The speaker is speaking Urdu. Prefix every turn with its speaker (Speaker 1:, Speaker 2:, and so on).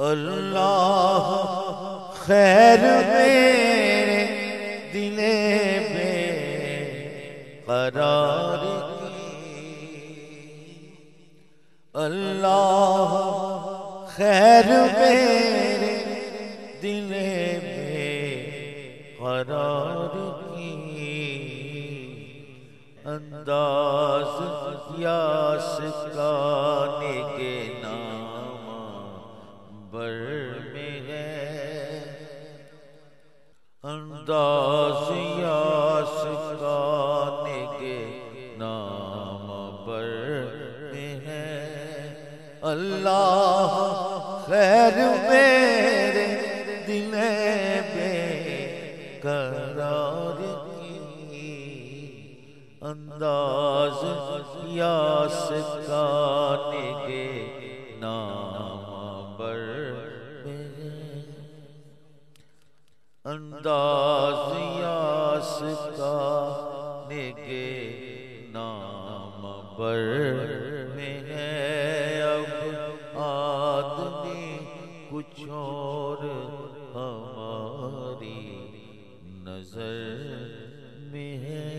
Speaker 1: اللہ خیر میرے دل بے قرار کی، اللہ خیر میرے دل بے قرار کی، انداز یاس کا نگے نامہ بر میں ہے، انداز یاس کا نگے نامہ بر میں ہے، اللہ خیر میرے دل بے قرار کی، انداز یاس کا نگے نامہ بر میں ہے، انداز یاس کا نگے نامہ بر میں ہے، اب آدمی کچھ اور ہماری نظر میں ہے۔